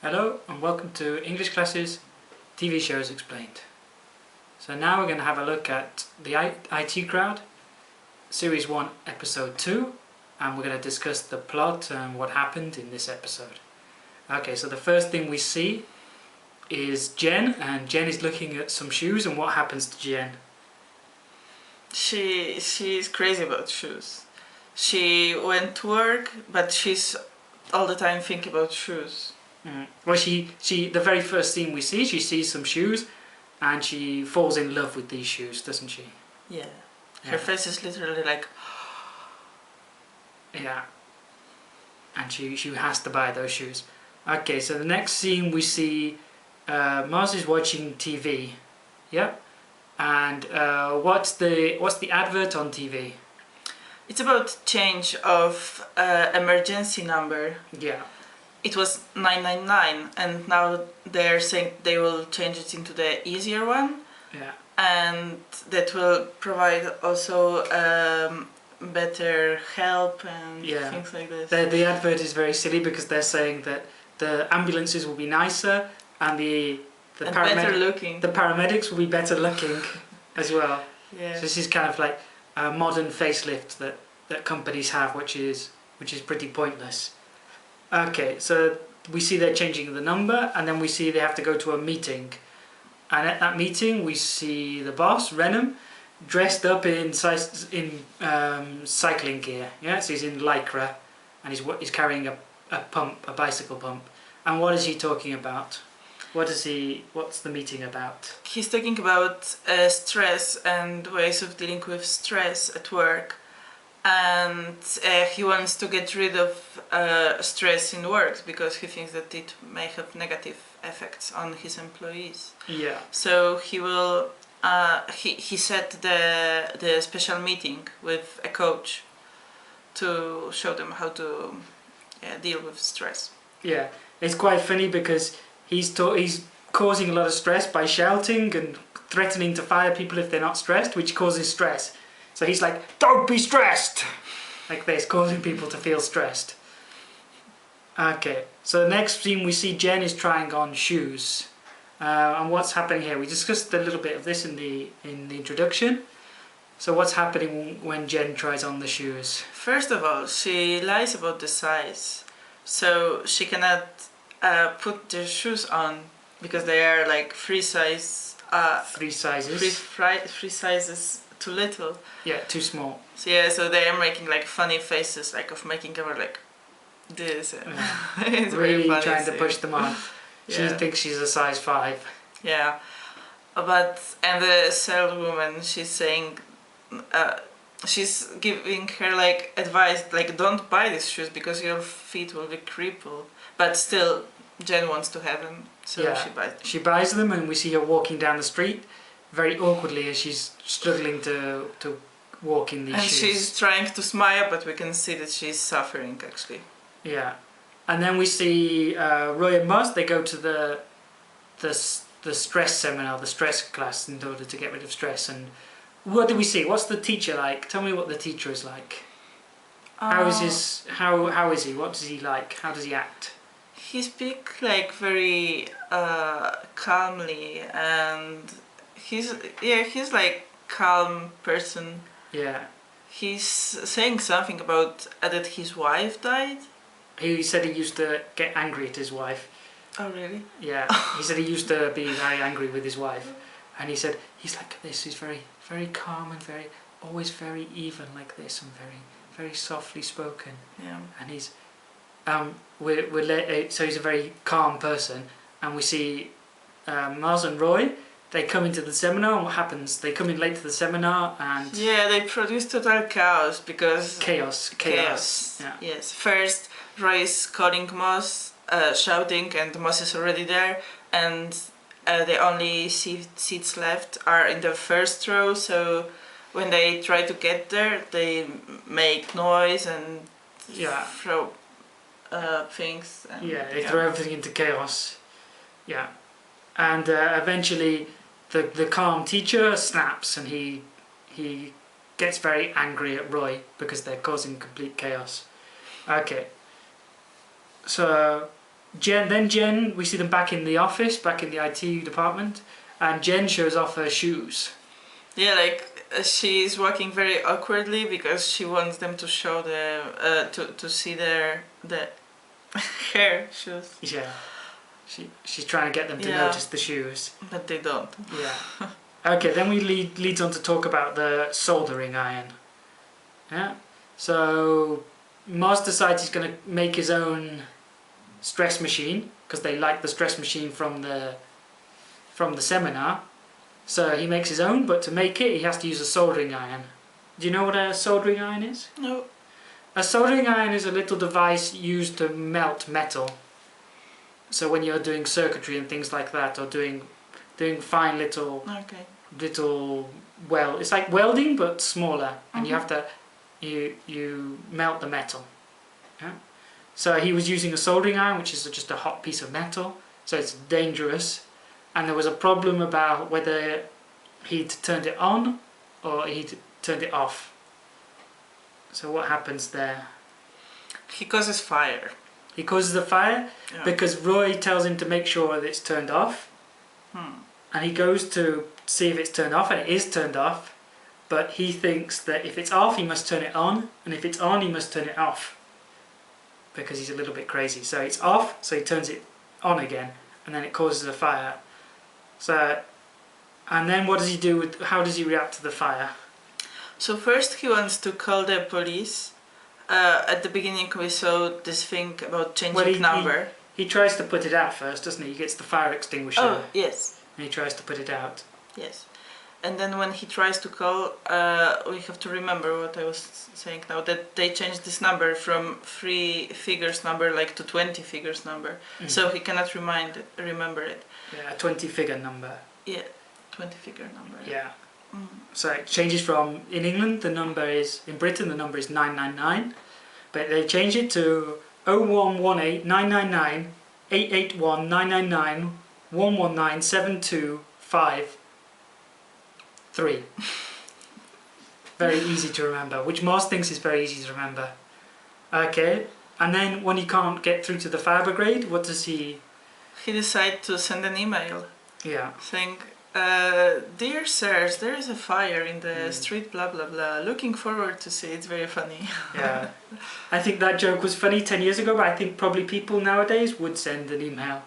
Hello and welcome to English Classes TV Shows Explained. So now we're going to have a look at the IT Crowd, Series 1, Episode 2, and we're going to discuss the plot and what happened in this episode. Okay, so the first thing we see is Jen, and Jen is looking at some shoes, and what happens to Jen? She's crazy about shoes. She went to work, but she's all the time thinking about shoes. Well, she the very first scene we see, she sees some shoes and she falls in love with these shoes, doesn't she? Yeah. Her face is literally like... Yeah. And she has to buy those shoes. Okay, so the next scene we see Mars is watching TV. Yep. And what's the advert on TV? It's about change of emergency number. Yeah. It was 999 and now they're saying they will change it into the easier one. Yeah. And that will provide also better help and things like this. The advert is very silly because they're saying that the ambulances will be nicer and the better looking. The paramedics will be better looking as well. Yeah. So this is kind of like a modern facelift that companies have, which is pretty pointless. Okay, so we see they're changing the number, and then we see they have to go to a meeting. And at that meeting, we see the boss, Renham, dressed up in cycling gear. Yeah, so he's in lycra, and he's carrying a bicycle pump. And what is he talking about? What's the meeting about? He's talking about stress and ways of dealing with stress at work. And he wants to get rid of stress in work because he thinks that it may have negative effects on his employees. Yeah. So he will. He set the special meeting with a coach to show them how to deal with stress. Yeah, it's quite funny because he's causing a lot of stress by shouting and threatening to fire people if they're not stressed, which causes stress. So he's like, don't be stressed! Like this, causing people to feel stressed. Okay, so the next scene we see Jen is trying on shoes. And what's happening here? We discussed a little bit of this in the introduction. So what's happening when Jen tries on the shoes? First of all, she lies about the size. So she cannot put the shoes on because they are like three sizes too little. Yeah, too small. So so they are making like funny faces, like of making her like this. It's really funny trying to push them on. She thinks she's a size 5. Yeah, and the saleswoman, she's saying, she's giving her like advice, like don't buy these shoes because your feet will be crippled. But still, Jen wants to have them, so she buys them. She buys them, and we see her walking down the street very awkwardly as she's struggling to walk in these shoes. And she's trying to smile, but we can see that she's suffering actually. Yeah, and then we see Roy and Mars. They go to the stress seminar, the stress class, in order to get rid of stress. And what do we see? What's the teacher like? Tell me what the teacher is like. How is he? What does he like? How does he act? He speaks like very calmly, and he's like calm person. Yeah. He's saying something about that his wife died. He said he used to get angry at his wife. Oh really? Yeah. He said he used to be very angry with his wife, and he said he's like this. He's very, very calm and always very even like this, and very softly spoken. Yeah. And he's so he's a very calm person, and we see Mars and Roy. They come into the seminar, and what happens? They come in late to the seminar, and they produce total chaos because chaos. Yeah. Yes. First, Roy is calling Moss, shouting, and Moss is already there, and the only seats left are in the first row. So when they try to get there, they make noise and throw things. And, they throw everything into chaos. Yeah, and eventually the calm teacher snaps, and he gets very angry at Roy because they're causing complete chaos. Okay, so Jen, we see them back in the office, back in the IT department, and Jen shows off her shoes. Yeah, like she's walking very awkwardly because she wants them to show to see the hair shoes. Yeah, she's trying to get them to notice the shoes. But they don't. Yeah. Okay, then we leads on to talk about the soldering iron. Yeah. So Mars decides he's going to make his own stress machine because they like the stress machine from the seminar. So he makes his own, but to make it he has to use a soldering iron. Do you know what a soldering iron is? No. A soldering iron is a little device used to melt metal. So when you're doing circuitry and things like that, or doing fine little it's like welding but smaller, and you have to you melt the metal. Yeah. So he was using a soldering iron, which is just a hot piece of metal, so it's dangerous. And there was a problem about whether he'd turned it on or he'd turned it off. So what happens there? He causes fire. He causes the fire because Roy tells him to make sure that it's turned off. And he goes to see if it's turned off, and it is turned off. But he thinks that if it's off, he must turn it on, and if it's on, he must turn it off. Because he's a little bit crazy. So it's off, so he turns it on again, and then it causes a fire. So, and then what does he do how does he react to the fire? So first he wants to call the police. At the beginning we saw this thing about changing number. He tries to put it out first, doesn't he? He gets the fire extinguisher. Oh, yes. And he tries to put it out. Yes. And then when he tries to call, we have to remember what I was saying now, that they changed this number from 3 figures number like to 20 figures number. So he cannot remember it. Yeah, a 20 figure number. Yeah, 20 figure number. Yeah. So it changes from, in England in Britain the number is 999, but they change it to 0118 999 881 999 119 725 Very easy to remember, which Mars thinks is very easy to remember. Okay, and then when he can't get through to the fire brigade, what does he... He decides to send an email. Yeah. Saying, dear sirs, there is a fire in the street, blah blah blah. Looking forward to see it. It's very funny. Yeah. I think that joke was funny 10 years ago, but I think probably people nowadays would send an email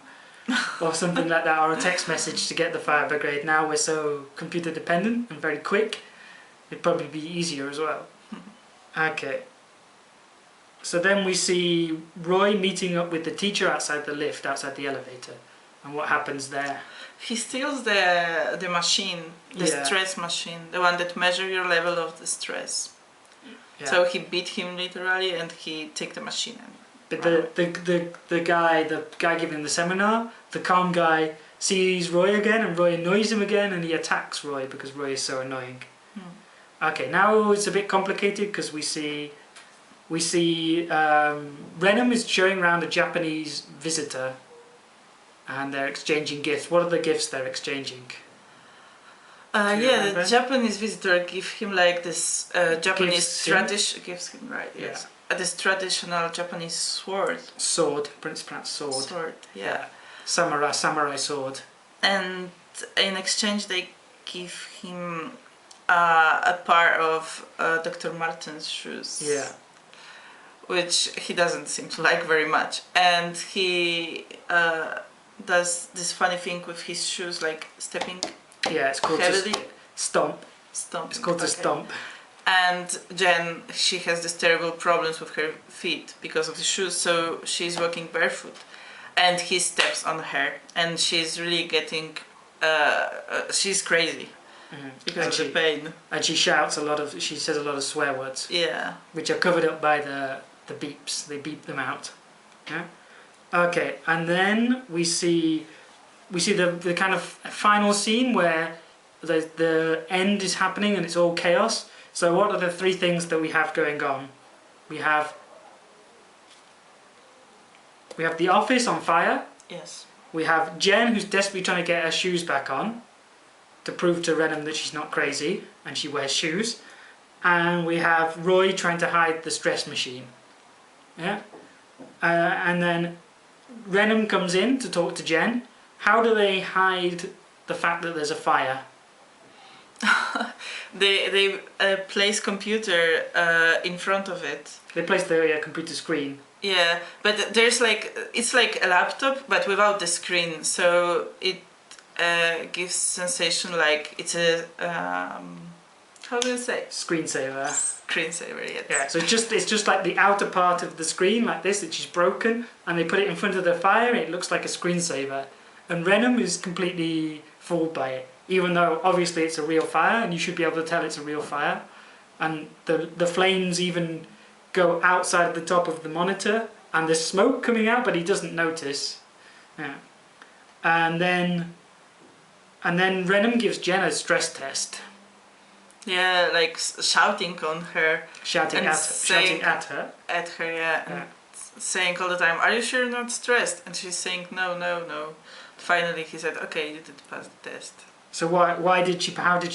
or something like that, or a text message to get the fire brigade. Now we're so computer dependent and very quick, it'd probably be easier as well. Okay. So then we see Roy meeting up with the teacher outside the lift, outside the elevator. And what happens there? He steals the machine, the stress machine, the one that measures your level of the stress. Yeah. So he beat him literally, and he take the machine. But the guy giving the seminar, the calm guy, sees Roy again, and Roy annoys him again, and he attacks Roy because Roy is so annoying. Okay, now it's a bit complicated because we see Renham is showing around a Japanese visitor, and they're exchanging gifts. What are the gifts they're exchanging? The Japanese visitor gives him like this Japanese tradition. Gives him, right? Yes. This traditional Japanese sword. Sword, pronounced sword. Sword, yeah. Samurai sword. And in exchange, they give him a pair of Dr. Martens shoes. Yeah. Which he doesn't seem to like very much, and he does this funny thing with his shoes, like stepping. Yeah, it's called heavily. Stomp. Stomp. It's called to stomp. And Jen, she has this terrible problems with her feet because of the shoes, so she's walking barefoot, and he steps on her, and she's really getting, she's crazy because of the pain. And she says a lot of swear words. Yeah. Which are covered up by the beeps. They beep them out. Yeah. Okay, and then we see the kind of final scene where the end is happening and it's all chaos. So what are the 3 things that we have going on? We have the office on fire. Yes. We have Jen, who's desperately trying to get her shoes back on to prove to Renham that she's not crazy and she wears shoes. And we have Roy trying to hide the stress machine. Yeah. And then Venom comes in to talk to Jen. How do they hide the fact that there's a fire? They place computer in front of it. They place the computer screen. Yeah, but there's like, it's like a laptop but without the screen, so it gives sensation like it's a how do you say? Screensaver. Screensaver, yes. Yeah, so it's just like the outer part of the screen like this, which is broken, and they put it in front of the fire and it looks like a screensaver. And Venom is completely fooled by it, even though obviously it's a real fire and you should be able to tell it's a real fire. And the flames even go outside the top of the monitor and there's smoke coming out, but he doesn't notice. Yeah. And then Venom gives Jen a stress test. Yeah, like shouting on her. Shouting at her. At her, yeah. And saying all the time, "Are you sure you're not stressed?" And she's saying, "No, no, no." Finally he said, "Okay, you did pass the test." So how did she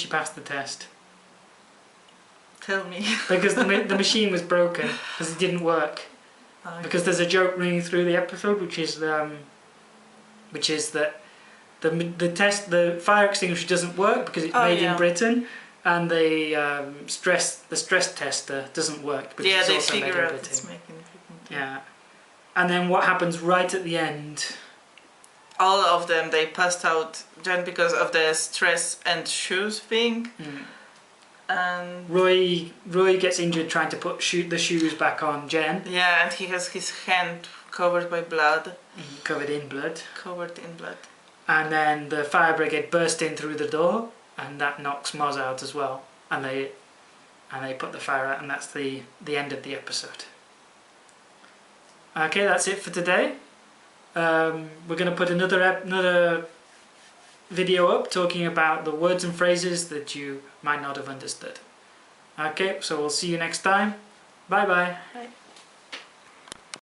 pass the test? Tell me. Because the machine was broken, because it didn't work. Okay. Because there's a joke running through the episode, which is that the fire extinguisher doesn't work because it's made in Britain, and the stress tester doesn't work because it's they also made in figure out Britain. it's making in Britain. Yeah, and then what happens right at the end? All of them, they passed out just because of the stress and shoes thing. And Roy gets injured trying to put the shoes back on Jen. yeah, and he has his hand covered by blood. Covered in blood. Covered in blood. And then the fire brigade burst in through the door, and that knocks Moz out as well. And they put the fire out, and that's the end of the episode. Okay, that's it for today. We're going to put another video up talking about the words and phrases that you might not have understood. Okay, so we'll see you next time. Bye bye. Bye.